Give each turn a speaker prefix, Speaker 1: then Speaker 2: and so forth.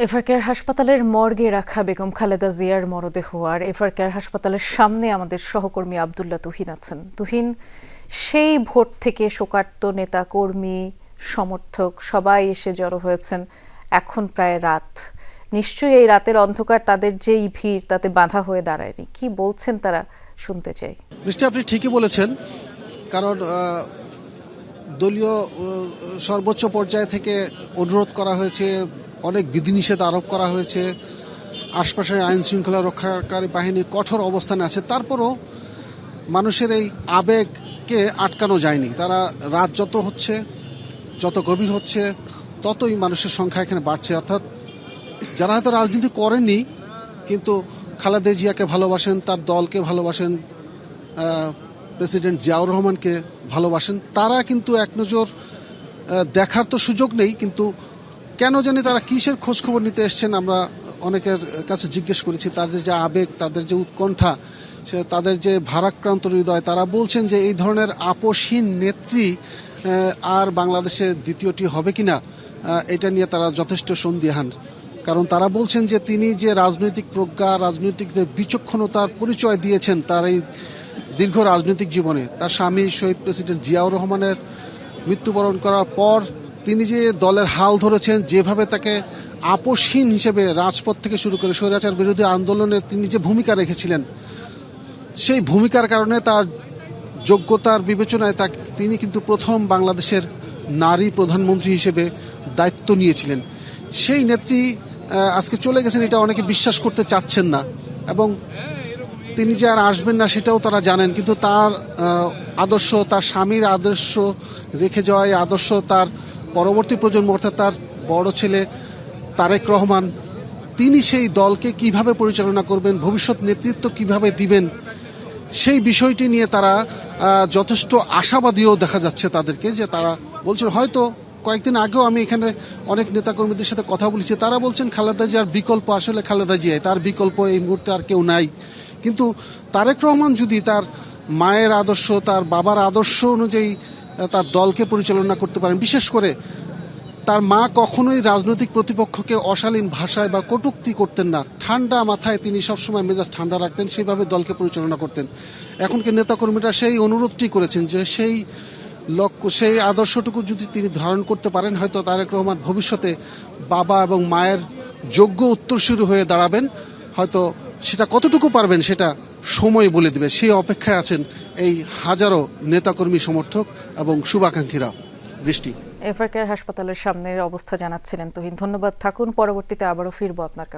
Speaker 1: এফআরকেয়ার হাসপাতালের মর্গে রাখা বেগম খালেদা জিয়ার মরদেহ আর এফআরকেয়ার হাসপাতালের সামনে আমাদের সহকর্মী আব্দুল্লাহ তুহিন আছেন। তুহিন, সেই ভোর থেকে শোকার্ত নেতা কর্মী সমর্থক সবাই এসে জড়ো হয়েছেন। এখন প্রায় রাত, নিশ্চয়ই এই রাতের অন্ধকার তাদের যেই ভিড় তাতে বাধা হয়ে দাঁড়ায়নি। কি বলছেন তারা, শুনতে চাই।
Speaker 2: নিশ্চয়ই আপনি ঠিকই বলেছেন, কারণ দলীয় সর্বোচ্চ পর্যায় থেকে অনুরোধ করা হয়েছে, অনেক বিধিনিষেধ আরোপ করা হয়েছে, আশপাশের আইন শৃঙ্খলা রক্ষাকারী বাহিনী কঠোর অবস্থানে আছে, তারপরও মানুষের এই আবেগকে আটকানো যায়নি। তারা রাত যত হচ্ছে, যত গভীর হচ্ছে, ততই মানুষের সংখ্যা এখানে বাড়ছে। অর্থাৎ যারা হয়তো রাজনীতি করেননি কিন্তু খালেদা জিয়াকে ভালোবাসেন, তার দলকে ভালোবাসেন, প্রেসিডেন্ট জিয়াউর রহমানকে ভালোবাসেন, তারা কিন্তু এক নজর দেখার তো সুযোগ নেই, কিন্তু কেন জানি তারা কিসের খোঁজখবর নিতে এসছেন আমরা অনেকের কাছে জিজ্ঞেস করেছি। তাদের যে আবেগ, তাদের যে উৎকণ্ঠা, সে তাদের যে ভারাক্রান্ত হৃদয়, তারা বলছেন যে এই ধরনের আপোষহীন নেত্রী আর বাংলাদেশে দ্বিতীয়টি হবে কিনা এটা নিয়ে তারা যথেষ্ট সন্দিহান। কারণ তারা বলছেন যে তিনি যে রাজনৈতিক প্রজ্ঞা, রাজনৈতিক বিচক্ষণতার পরিচয় দিয়েছেন তার এই দীর্ঘ রাজনৈতিক জীবনে, তার স্বামী শহীদ প্রেসিডেন্ট জিয়াউর রহমানের মৃত্যুবরণ করার পর তিনি যে দলের হাল ধরেছেন, যেভাবে তাকে আপোষহীন হিসেবে রাজপথ থেকে শুরু করে স্বৈরাচার বিরোধী আন্দোলনে তিনি যে ভূমিকা রেখেছিলেন, সেই ভূমিকার কারণে তার যোগ্যতার বিবেচনায় তিনি কিন্তু প্রথম বাংলাদেশের নারী প্রধানমন্ত্রী হিসেবে দায়িত্ব নিয়েছিলেন। সেই নেত্রী আজকে চলে গেছেন, এটা অনেকে বিশ্বাস করতে চাচ্ছেন না, এবং তিনি যে আর আসবেন না সেটাও তারা জানেন। কিন্তু তার আদর্শ, তার স্বামীর আদর্শ রেখে যাওয়া এই আদর্শ তার পরবর্তী প্রজন্ম, অর্থাৎ তার বড় ছেলে তারেক রহমান, তিনি সেই দলকে কিভাবে পরিচালনা করবেন, ভবিষ্যৎ নেতৃত্ব কিভাবে দিবেন, সেই বিষয়টি নিয়ে তারা যথেষ্ট আশাবাদীও দেখা যাচ্ছে তাদেরকে। যে তারা বলছেন, হয়তো কয়েকদিন আগেও আমি এখানে অনেক নেতাকর্মীদের সাথে কথা বলেছি, তারা বলছেন খালেদা জিয়ার বিকল্প আসলে খালেদা জিয়াই, তার বিকল্প এই মুহূর্তে আর কেউ নাই। কিন্তু তারেক রহমান যদি তার মায়ের আদর্শ, তার বাবার আদর্শ অনুযায়ী তার দলকে পরিচালনা করতে পারেন, বিশেষ করে তার মা কখনোই রাজনৈতিক প্রতিপক্ষকে অশালীন ভাষায় বা কটূক্তি করতেন না, ঠান্ডা মাথায় তিনি সবসময় মেজাজ ঠান্ডা রাখতেন, সেইভাবে দলকে পরিচালনা করতেন। এখনকার নেতাকর্মীরা সেই অনুরোধটি করেছেন যে সেই লক্ষ্য, সেই আদর্শটুকু যদি তিনি ধারণ করতে পারেন, হয়তো তারেক রহমান ভবিষ্যতে বাবা এবং মায়ের যোগ্য উত্তরসূরি হয়ে দাঁড়াবেন। হয়তো সেটা কতটুকু পারবেন সেটা সময় বলে দেবে। সেই অপেক্ষায় আছেন এই হাজারো নেতাকর্মী, সমর্থক এবং শুভাকাঙ্ক্ষীরা। বৃষ্টি,
Speaker 1: এফআরকেয়ার হাসপাতালের সামনের অবস্থা জানাচ্ছিলেন তুহিন। ধন্যবাদ, থাকুন, পরবর্তীতে আবারও ফিরবো আপনার কাছে।